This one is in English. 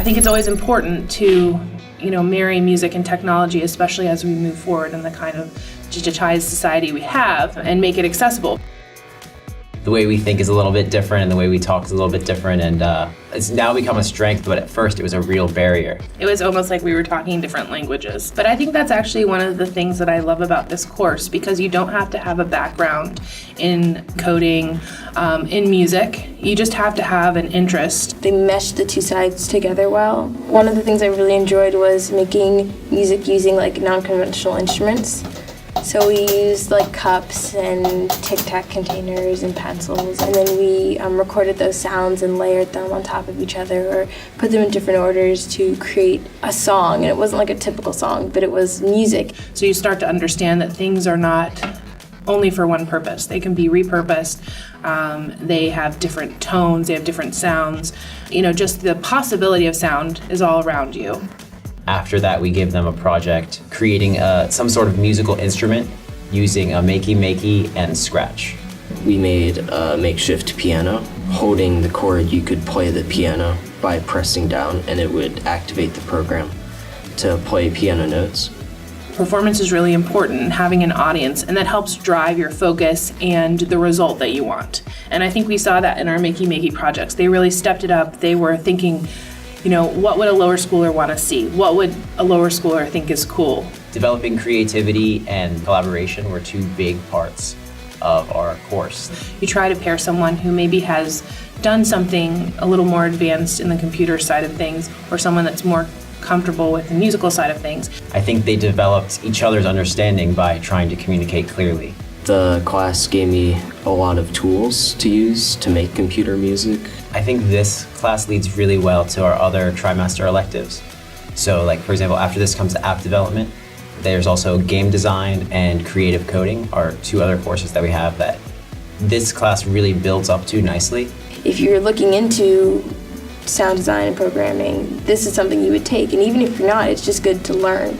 I think it's always important to, marry music and technology, especially as we move forward in the kind of digitized society we have, and make it accessible. The way we think is a little bit different, and the way we talk is a little bit different, and it's now become a strength, but at first it was a real barrier. It was almost like we were talking different languages. But I think that's actually one of the things that I love about this course, because you don't have to have a background in coding, in music. You just have to have an interest. They meshed the two sides together well. One of the things I really enjoyed was making music using non-conventional instruments. So we used cups and Tic Tac containers and pencils, and then we recorded those sounds and layered them on top of each other, or put them in different orders to create a song. And it wasn't like a typical song, but it was music. So you start to understand that things are not only for one purpose. They can be repurposed. They have different tones, they have different sounds. Just the possibility of sound is all around you. After that, we gave them a project creating some sort of musical instrument using a makey and scratch. We made a makeshift piano. Holding the chord, you could play the piano by pressing down, and it would activate the program to play piano notes. Performance is really important in having an audience, and that helps drive your focus and the result that you want. And I think we saw that in our makey projects. They really stepped it up. They were thinking, what would a lower schooler want to see? What would a lower schooler think is cool? Developing creativity and collaboration were two big parts of our course. You try to pair someone who maybe has done something a little more advanced in the computer side of things, or someone that's more comfortable with the musical side of things. I think they developed each other's understanding by trying to communicate clearly. The class gave me a lot of tools to use to make computer music. I think this class leads really well to our other trimester electives. So for example, after this comes app development. There's also game design and creative coding are two other courses that we have that this class really builds up to nicely. If you're looking into sound design and programming, this is something you would take. And even if you're not, it's just good to learn.